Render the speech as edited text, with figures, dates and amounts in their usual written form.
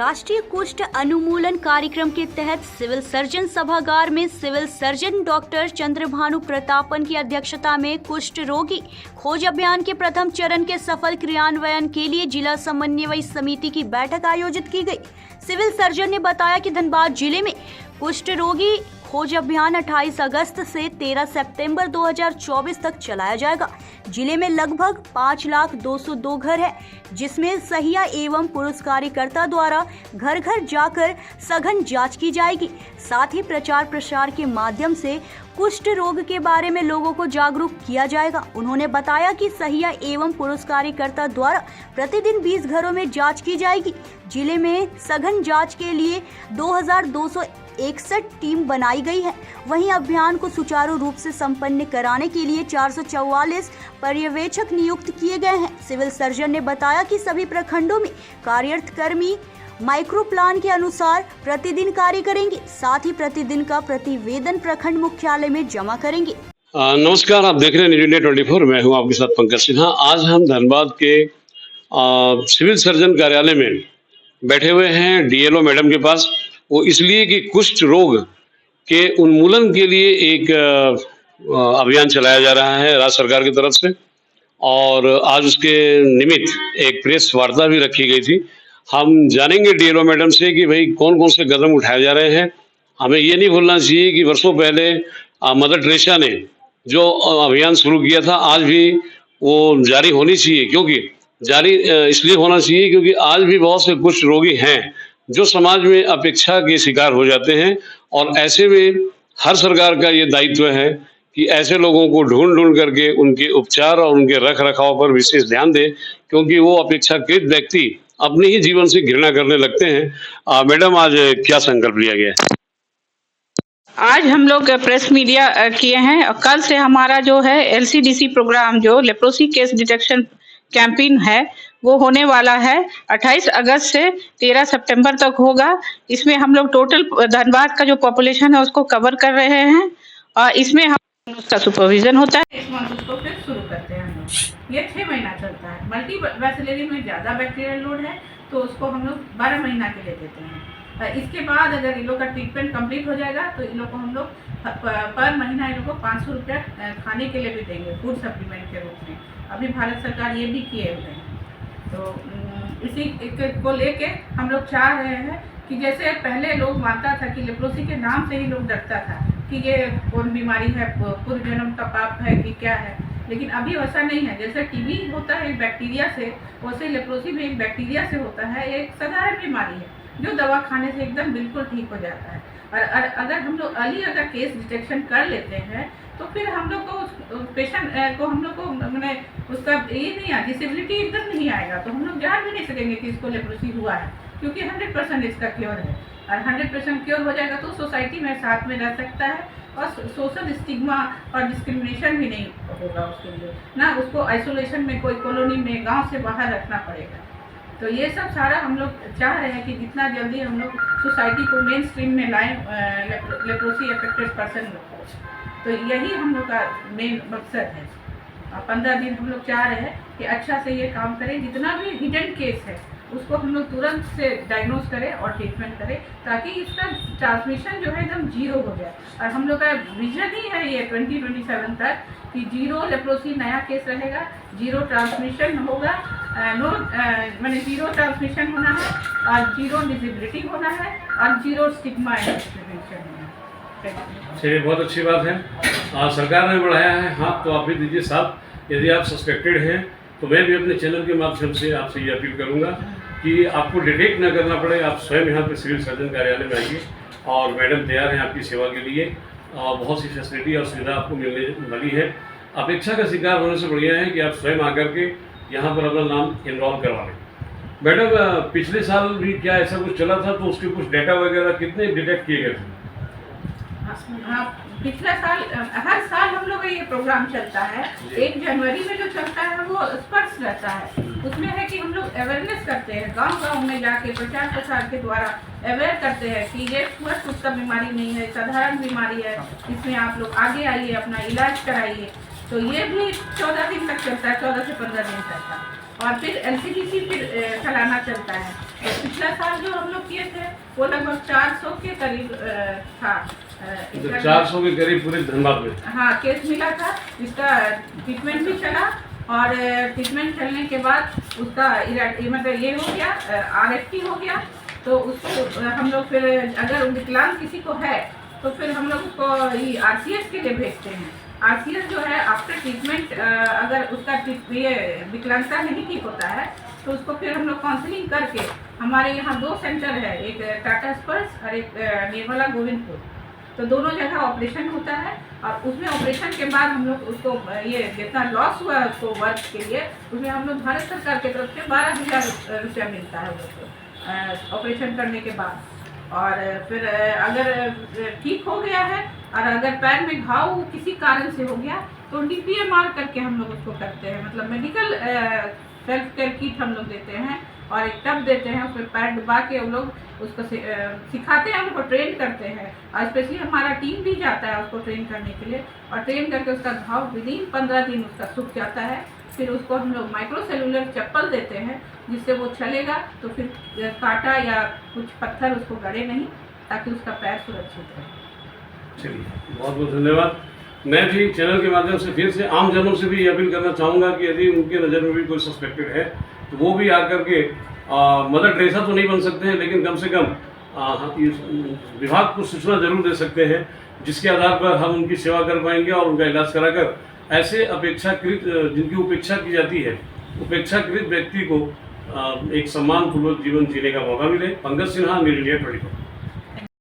राष्ट्रीय कुष्ठ अनुमूलन कार्यक्रम के तहत सिविल सर्जन सभागार में civil surgeon doctor Chandrabhanu Pratapan की अध्यक्षता में कुष्ठ रोगी खोज अभियान के प्रथम चरण के सफल क्रियान्वयन के लिए जिला समन्वय समिति की बैठक आयोजित की गई। सिविल सर्जन ने बताया कि धनबाद जिले में कुष्ठ रोगी खोज अभियान 28 अगस्त से 13 सितंबर 2024 तक चलाया जाएगा। जिले में लगभग 5,02,02 घर है, जिसमें सहिया एवं पुरुष कार्यकर्ता द्वारा घर घर जाकर सघन जांच की जाएगी। साथ ही प्रचार प्रसार के माध्यम से कुष्ठ रोग के बारे में लोगों को जागरूक किया जाएगा। उन्होंने बताया कि सहिया एवं पुरुष कार्यकर्ता द्वारा प्रतिदिन 20 घरों में जांच की जाएगी। जिले में सघन जांच के लिए 2,261 टीम बनाई गई है। वहीं अभियान को सुचारू रूप से संपन्न कराने के लिए 444 पर्यवेक्षक नियुक्त किए गए हैं। सिविल सर्जन ने बताया कि सभी प्रखंडों में कार्यरत कर्मी माइक्रो प्लान के अनुसार प्रतिदिन कार्य करेंगे। साथ ही प्रतिदिन का प्रतिवेदन प्रखंड मुख्यालय में जमा करेंगे। नमस्कार, आप देख रहे हैं न्यूज़ इंडिया 24। मैं हूं आपके साथ पंकज सिन्हा। आज हम धनबाद के सिविल सर्जन कार्यालय में बैठे हुए हैं डीएलओ मैडम के पास। वो इसलिए कि कुष्ठ रोग के उन्मूलन के लिए एक अभियान चलाया जा रहा है राज्य सरकार की तरफ से, और आज उसके निमित्त एक प्रेस वार्ता भी रखी गई थी। हम जानेंगे डीएलओ मैडम से कि भाई कौन कौन से कदम उठाए जा रहे हैं। हमें ये नहीं भूलना चाहिए कि वर्षों पहले मदर टेरेसा ने जो अभियान शुरू किया था, आज भी वो जारी होनी चाहिए। क्योंकि जारी इसलिए होना चाहिए क्योंकि आज भी बहुत से कुष्ठ रोगी हैं जो समाज में अपेक्षा के शिकार हो जाते हैं, और ऐसे में हर सरकार का ये दायित्व है कि ऐसे लोगों को ढूंढ करके उनके उपचार और उनके रख रखाव पर विशेष ध्यान दे, क्योंकि वो अपेक्षाकृत व्यक्ति अपने ही जीवन से घृणा करने लगते हैं। मैडम, आज क्या संकल्प लिया गया है? आज हम लोग प्रेस मीडिया किए हैं, और कल से हमारा जो है एलसीडीसी प्रोग्राम जो लेप्रोसी केस डिटेक्शन कैंपेन है वो होने वाला है। 28 अगस्त से 13 सितंबर तक होगा। इसमें हम लोग टोटल धनबाद का जो पॉपुलेशन है उसको कवर कर रहे हैं, और इसमें हम उसका सुपरविजन होता है। इस मंथ उसको फिर शुरू करते हैं हम लोग। ये 6 महीना चलता है। मल्टी बैसिलरी में ज़्यादा बैक्टीरियल लोड है तो उसको हम लोग 12 महीना के लिए देते हैं। इसके बाद अगर इन लोग का ट्रीटमेंट कंप्लीट हो जाएगा तो इन लोग को हम लोग पर महीना इन लोग को 500 रुपया खाने के लिए भी देंगे, फूड सप्लीमेंट के रूप में। अभी भारत सरकार ये भी किए हुए हैं। तो इसी को लेके हम लोग चाह रहे हैं कि जैसे पहले लोग मानता था कि लेप्रोसी के नाम से ही लोग डरता था कि ये कौन बीमारी है, पूर्व जन्म का पाप है कि क्या है, लेकिन अभी वैसा नहीं है। जैसे टीबी होता है एक बैक्टीरिया से, वैसे लेप्रोसी भी एक बैक्टीरिया से होता है। एक साधारण बीमारी है जो दवा खाने से एकदम बिल्कुल ठीक हो जाता है। और अगर हम लोग अर्ली अगर केस डिटेक्शन कर लेते हैं तो फिर हम लोग को पेशेंट को हम लोग को मैंने उसका ये नहीं है, डिसेबिलिटी एकदम नहीं आएगा। तो हम लोग जान भी नहीं सकेंगे कि इसको लेप्रोसी हुआ है, क्योंकि 100% इसका क्योर है। और 100% क्योर हो जाएगा तो सोसाइटी में साथ में रह सकता है, और सोशल स्टिग्मा और डिस्क्रिमिनेशन भी नहीं होगा उसके लिए ना। उसको आइसोलेशन में कोई कॉलोनी में गांव से बाहर रखना पड़ेगा। तो ये सब सारा हम लोग चाह रहे हैं कि जितना जल्दी हम लोग सोसाइटी को मेन स्ट्रीम में लाएँ लेप्रोसी अफेक्टेड पर्सन को। तो यही हम लोग का मेन मकसद है। 15 दिन हम लोग चाह रहे हैं कि अच्छा से ये काम करें। जितना भी हिडन केस है उसको हम लोग तुरंत से डायग्नोज करें और ट्रीटमेंट करें, ताकि इसका ट्रांसमिशन जो है एकदम जीरो हो जाए। और हम लोग का विजन ही है ये 2027 तक कि जीरो लेप्रोसी नया केस रहेगा, जीरो ट्रांसमिशन होगा, मैंने जीरो ट्रांसमिशन होना है, और जीरो डिसेबिलिटी होना है, और जीरो स्टिग्मा एंड डिस्क्रिमिनेशन होना है। चलिए, बहुत अच्छी बात है। सरकार ने बढ़ाया है हाथ, तो आप भी दीजिए साथ। यदि आप सस्पेक्टेड हैं तो मैं भी अपने चैनल के माध्यम से आपसे ये अपील करूंगा कि आपको डिटेक्ट न करना पड़े, आप स्वयं यहाँ पे सिविल सर्जन कार्यालय में आइए, और मैडम तैयार हैं आपकी सेवा के लिए। बहुत सी फैसिलिटी और सुविधा आपको मिलने वाली है। अपेक्षा का शिकार होने से बढ़िया है कि आप स्वयं आकर के यहाँ पर अपना नाम इनरोल करवा लें। मैडम, पिछले साल भी क्या ऐसा कुछ चला था, तो उसके कुछ डाटा वगैरह कितने डिटेक्ट किए गए थे? हाँ, पिछला साल हर साल हम लोग का ये प्रोग्राम चलता है। 1 जनवरी में जो चलता है वो स्पर्श रहता है। उसमें है कि हम लोग अवेयरनेस करते हैं, गांव-गांव में जाके प्रचार प्रसार के द्वारा अवेयर करते हैं कि ये स्पर्श उसका बीमारी नहीं है, साधारण बीमारी है, इसमें आप लोग आगे आइए, अपना इलाज कराइए। तो ये भी 14 दिन तक चलता है, 14 से 15 दिन तक का। और फिर एलसीडीसी फिर चलाना चलता है। तो पिछला साल जो हम लोग किए थे वो लगभग 400 के करीब था। 400 के करीब पूरे धनबाद में हाँ केस मिला था, जिसका ट्रीटमेंट भी चला और ट्रीटमेंट चलने के बाद उसका मतलब ये हो गया, RFT हो गया। तो उसको हम लोग फिर अगर विकलांग किसी को है तो फिर हम लोग उसको RCS के लिए भेजते हैं। RCS जो है आफ्टर ट्रीटमेंट अगर उसका ये विकलांगता नहीं ठीक होता है तो उसको फिर हम लोग काउंसलिंग करके, हमारे यहाँ 2 सेंटर है, एक टाटा स्पर्श और एक निर्मला गोविंदपुर, तो दोनों जगह ऑपरेशन होता है। और उसमें ऑपरेशन के बाद हम लोग उसको ये जितना लॉस हुआ है उसको वर्क के लिए, उसमें हम लोग भारत सरकार की तरफ से 12,000 रुपया मिलता है उसको ऑपरेशन करने के बाद। और फिर अगर ठीक हो गया है और अगर पैर में घाव किसी कारण से हो गया तो DPMR करके हम लोग उसको करते हैं, मतलब मेडिकल सेल्फ केयर किट हम लोग देते हैं और एक टब देते हैं, उसमें पैर डुबा के हम लोग उसको सिखाते हैं, उनको ट्रेन करते हैं। और स्पेशली हमारा टीम भी जाता है उसको ट्रेन करने के लिए, और ट्रेन करके उसका घाव विदिन 15 दिन उसका सूख जाता है। फिर उसको हम लोग माइक्रोसेलुलर चप्पल देते हैं जिससे वो चलेगा, तो फिर कांटा या कुछ पत्थर उसको गड़े नहीं, ताकि उसका पैर सुरक्षित रहे। चलिए, बहुत बहुत धन्यवाद। मैं भी चैनल के माध्यम से फिर से आम जनों से भी ये अपील करना चाहूँगा कि यदि उनके नज़र में भी कोई सस्पेक्टेड है तो वो भी आकर के मदर टेरेसा तो नहीं बन सकते हैं, लेकिन कम से कम विभाग को सूचना जरूर दे सकते हैं, जिसके आधार पर हम उनकी सेवा कर पाएंगे और उनका इलाज कराकर ऐसे अपेक्षाकृत जिनकी उपेक्षा की जाती है, उपेक्षाकृत व्यक्ति को एक सम्मानपूर्वक जीवन जीने का मौका मिले। Pankaj Sinha, news India 24।